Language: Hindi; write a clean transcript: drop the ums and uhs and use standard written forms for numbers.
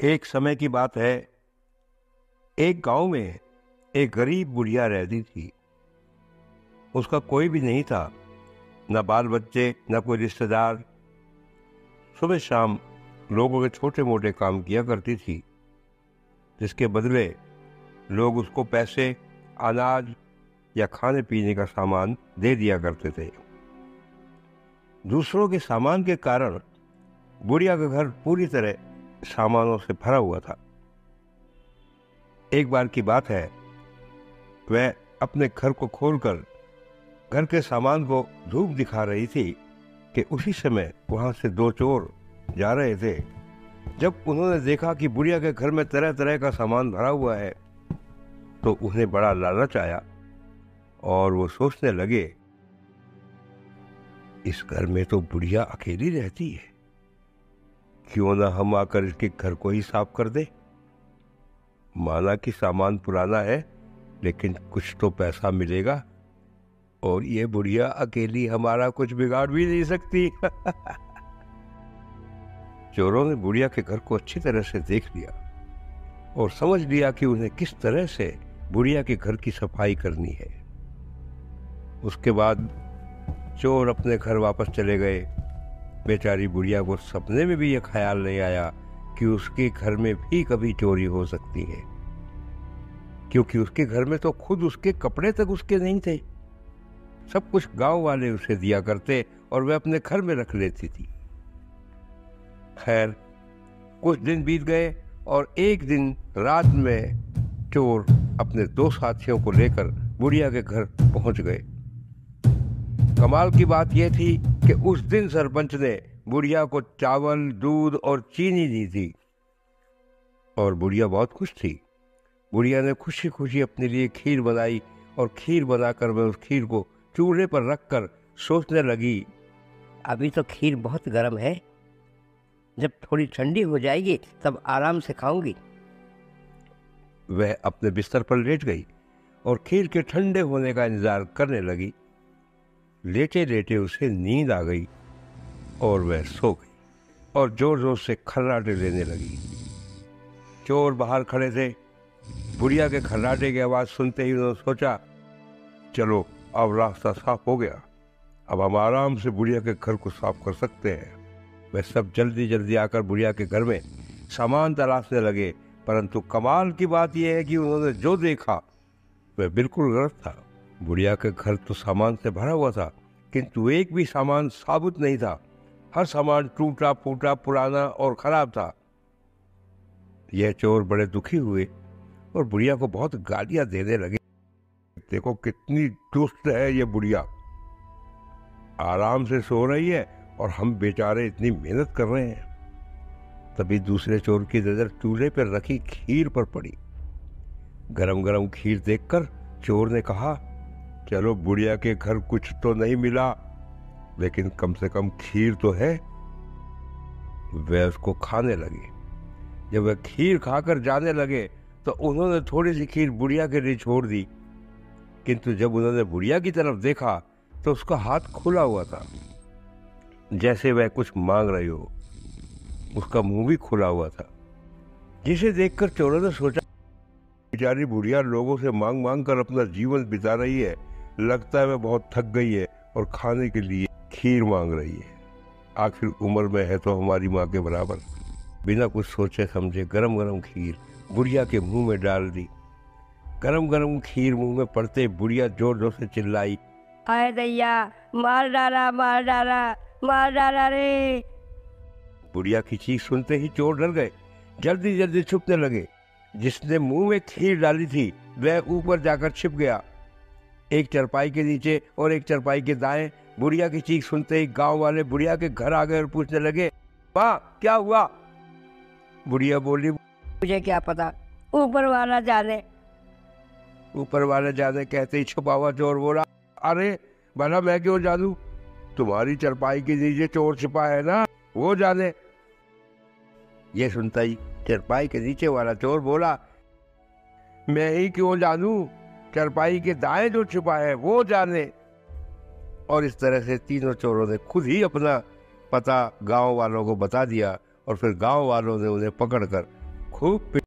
एक समय की बात है। एक गांव में एक गरीब बुढ़िया रहती थी। उसका कोई भी नहीं था, न बाल बच्चे न कोई रिश्तेदार। सुबह शाम लोगों के छोटे मोटे काम किया करती थी, जिसके बदले लोग उसको पैसे, अनाज या खाने पीने का सामान दे दिया करते थे। दूसरों के सामान के कारण बुढ़िया का घर पूरी तरह सामानों से भरा हुआ था। एक बार की बात है, वह अपने घर को खोलकर घर के सामान को धूप दिखा रही थी कि उसी समय वहां से दो चोर जा रहे थे। जब उन्होंने देखा कि बुढ़िया के घर में तरह तरह का सामान भरा हुआ है, तो उन्हें बड़ा लालच आया और वो सोचने लगे, इस घर में तो बुढ़िया अकेली रहती है, क्यों ना हम आकर इसके घर को ही साफ कर दे। माना कि सामान पुराना है, लेकिन कुछ तो पैसा मिलेगा और ये बुढ़िया अकेली हमारा कुछ बिगाड़ भी नहीं सकती। चोरों ने बुढ़िया के घर को अच्छी तरह से देख लिया और समझ लिया कि उन्हें किस तरह से बुढ़िया के घर की सफाई करनी है। उसके बाद चोर अपने घर वापस चले गए। बेचारी बुढ़िया को सपने में भी यह ख्याल नहीं आया कि उसके घर में भी कभी चोरी हो सकती है, क्योंकि उसके घर में तो खुद उसके कपड़े तक उसके नहीं थे। सब कुछ गांव वाले उसे दिया करते और वह अपने घर में रख लेती थी। खैर, कुछ दिन बीत गए और एक दिन रात में चोर अपने दो साथियों को लेकर बुढ़िया के घर पहुंच गए। कमाल की बात यह थी कि उस दिन सरपंच ने बुढ़िया को चावल, दूध और चीनी दी थी और बुढ़िया बहुत खुश थी। बुढ़िया ने खुशी खुशी अपने लिए खीर बनाई और खीर बनाकर वह उस खीर को चूल्हे पर रखकर सोचने लगी, अभी तो खीर बहुत गर्म है, जब थोड़ी ठंडी हो जाएगी तब आराम से खाऊंगी। वह अपने बिस्तर पर लेट गई और खीर के ठंडे होने का इंतजार करने लगी। लेटे लेटे उसे नींद आ गई और वह सो गई और जोर जोर से खर्राटे लेने लगी। चोर बाहर खड़े थे। बुढ़िया के खर्राटे की आवाज सुनते ही उन्होंने सोचा, चलो अब रास्ता साफ हो गया, अब हम आराम से बुढ़िया के घर को साफ कर सकते हैं। वह सब जल्दी जल्दी आकर बुढ़िया के घर में सामान तलाशने लगे, परंतु कमाल की बात यह है कि उन्होंने जो देखा वह बिल्कुल गलत था। बुढ़िया के घर तो सामान से भरा हुआ था, किंतु एक भी सामान साबुत नहीं था। हर सामान टूटा फूटा, पुराना और खराब था। यह चोर बड़े दुखी हुए और बुढ़िया को बहुत गालियां देने लगे। देखो कितनी दुष्ट है ये बुढ़िया, आराम से सो रही है और हम बेचारे इतनी मेहनत कर रहे हैं। तभी दूसरे चोर की नजर चूल्हे पर रखी खीर पर पड़ी। गरम गरम खीर देखकर चोर ने कहा, चलो बुढ़िया के घर कुछ तो नहीं मिला, लेकिन कम से कम खीर तो है। वह उसको खाने लगे। जब वह खीर खाकर जाने लगे तो उन्होंने थोड़ी सी खीर बुढ़िया के लिए छोड़ दी, किंतु जब उन्होंने बुढ़िया की तरफ देखा तो उसका हाथ खुला हुआ था, जैसे वह कुछ मांग रही हो। उसका मुंह भी खुला हुआ था, जिसे देखकर चोरों ने सोचा, बेचारी बुढ़िया लोगों से मांग मांग कर अपना जीवन बिता रही है, लगता है वह बहुत थक गई है और खाने के लिए खीर मांग रही है। आखिर उम्र में है तो हमारी माँ के बराबर। बिना कुछ सोचे समझे गरम गरम खीर बुढ़िया के मुंह में डाल दी। गरम गरम खीर मुंह में पड़ते बुढ़िया जोर जोर से चिल्लाई, आए दैया, मार डाला मार डाला मार डाला रे। बुढ़िया की चीख सुनते ही चोर डर गए, जल्दी जल्दी छुपने लगे। जिसने मुंह में खीर डाली थी वह ऊपर जाकर छिप गया, एक चारपाई के नीचे और एक चारपाई के दाएं। बुढ़िया की चीख सुनते ही गांव वाले बुढ़िया के घर आ गए और पूछने लगे, माँ क्या हुआ? बुढ़िया बोली, मुझे क्या पता, ऊपर वाला जाने। ऊपर वाले जाने कहते ही छुपा हुआ चोर बोला, अरे भला मैं क्यों जानू, तुम्हारी चारपाई के नीचे चोर छिपा है ना, वो जाने। ये सुनता ही चारपाई के नीचे वाला चोर बोला, मैं ही क्यों जानू, चारपाई के दाएं जो छिपा है वो जाने। और इस तरह से तीनों चोरों ने खुद ही अपना पता गांव वालों को बता दिया और फिर गांव वालों ने उन्हें पकड़कर खूब